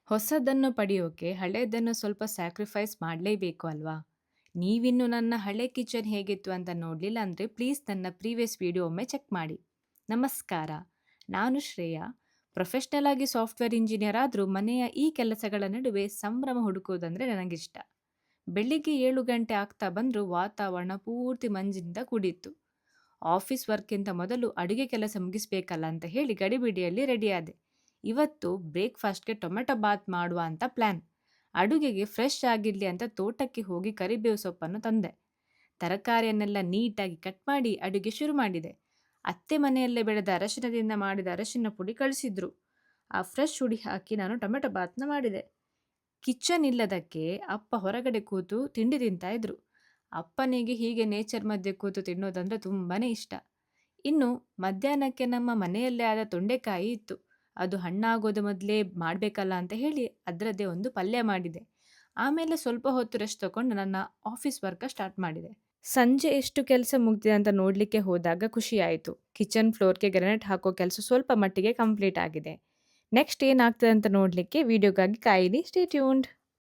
ಹೊಸದನ್ನು ಪಡೆಯೋಕೆ ಹಳೇದನ್ನು ಸ್ವಲ್ಪ ಸ್ಯಾಕ್ರಿಫೈಸ್ ಮಾಡಲೇಬೇಕು ಅಲ್ವಾ? ನೀವಿನ್ನು ನನ್ನ ಹಳೆ ಕಿಚನ್ ಹೇಗಿತ್ತು ಅಂತ ನೋಡಲಿಲ್ಲ ಅಂದರೆ ಪ್ಲೀಸ್ ನನ್ನ ಪ್ರೀವಿಯಸ್ ವಿಡಿಯೋ ಒಮ್ಮೆ ಚೆಕ್ ಮಾಡಿ. ನಮಸ್ಕಾರ, ನಾನು ಶ್ರೇಯಾ. ಪ್ರೊಫೆಷ್ನಲ್ ಆಗಿ ಸಾಫ್ಟ್ವೇರ್ ಇಂಜಿನಿಯರ್ ಆದರೂ ಮನೆಯ ಈ ಕೆಲಸಗಳ ನಡುವೆ ಸಂಭ್ರಮ ಹುಡುಕೋದಂದ್ರೆ ನನಗಿಷ್ಟ. ಬೆಳಿಗ್ಗೆ 7 ಗಂಟೆ ಆಗ್ತಾ ಬಂದರೂ ವಾತಾವರಣ ಪೂರ್ತಿ ಮಂಜಿನಿಂದ ಕೂಡಿತ್ತು. ಆಫೀಸ್ ವರ್ಕ್ಗಿಂತ ಮೊದಲು ಅಡುಗೆ ಕೆಲಸ ಮುಗಿಸ್ಬೇಕಲ್ಲ ಅಂತ ಹೇಳಿ ಗಡಿಬಿಡಿಯಲ್ಲಿ ರೆಡಿಯಾದೆ. ಇವತ್ತು ಬ್ರೇಕ್ಫಾಸ್ಟ್‌ಗೆ ಟೊಮೆಟೊ ಬಾತ್ ಮಾಡುವ ಅಂತ ಪ್ಲಾನ್. ಅಡುಗೆಗೆ ಫ್ರೆಶ್ ಆಗಿರ್ಲಿ ಅಂತ ತೋಟಕ್ಕೆ ಹೋಗಿ ಕರಿಬೇವು ಸೊಪ್ಪನ್ನು ತಂದೆ. ತರಕಾರಿಯನ್ನೆಲ್ಲ ನೀಟಾಗಿ ಕಟ್ ಮಾಡಿ ಅಡುಗೆ ಶುರು ಮಾಡಿದೆ. ಅತ್ತೆ ಮನೆಯಲ್ಲೇ ಬೆಳೆದ ಅರಶಿನದಿಂದ ಮಾಡಿದ ಅರಶಿನ ಪುಡಿ ಕಳಿಸಿದ್ರು. ಆ ಫ್ರೆಶ್ ಹುಡಿ ಹಾಕಿ ನಾನು ಟೊಮೆಟೊ ಬಾತ್‌ನ ಮಾಡಿದೆ. ಕಿಚನ್ ಇಲ್ಲದಕ್ಕೆ ಅಪ್ಪ ಹೊರಗಡೆ ಕೂತು ತಿಂಡಿ ತಿಂತಾ ಇದ್ರು. ಅಪ್ಪನಿಗೆ ಹೀಗೆ ನೇಚರ್ ಮಧ್ಯೆ ಕೂತು ತಿನ್ನೋದಂದ್ರೆ ತುಂಬಾನೇ ಇಷ್ಟ. ಇನ್ನು ಮಧ್ಯಾಹ್ನಕ್ಕೆ ನಮ್ಮ ಮನೆಯಲ್ಲೇ ಆದ ತೊಂಡೆಕಾಯಿ ಇತ್ತು. ಅದು ಹಣ್ಣಾಗೋದು ಮೊದಲೇ ಮಾಡಬೇಕಲ್ಲ ಅಂತ ಹೇಳಿ ಅದರದ್ದೇ ಒಂದು ಪಲ್ಯ ಮಾಡಿದೆ. ಆಮೇಲೆ ಸ್ವಲ್ಪ ಹೊತ್ತು ರೆಸ್ಟ್ ತಗೊಂಡು ನನ್ನ ಆಫೀಸ್ ವರ್ಕ ಸ್ಟಾರ್ಟ್ ಮಾಡಿದೆ. ಸಂಜೆ ಎಷ್ಟು ಕೆಲಸ ಮುಗ್ದಿದೆ ಅಂತ ನೋಡಲಿಕ್ಕೆ ಹೋದಾಗ ಖುಷಿಯಾಯಿತು. ಕಿಚನ್ ಫ್ಲೋರ್‌ಗೆ ಗ್ರಾನೈಟ್ ಹಾಕೋ ಕೆಲಸ ಸ್ವಲ್ಪ ಮಟ್ಟಿಗೆ ಕಂಪ್ಲೀಟ್ ಆಗಿದೆ. ನೆಕ್ಸ್ಟ್ ಏನಾಗ್ತದೆ ಅಂತ ನೋಡಲಿಕ್ಕೆ ವಿಡಿಯೋಗಾಗಿ ಕಾಯಿರಿ. Stay tuned.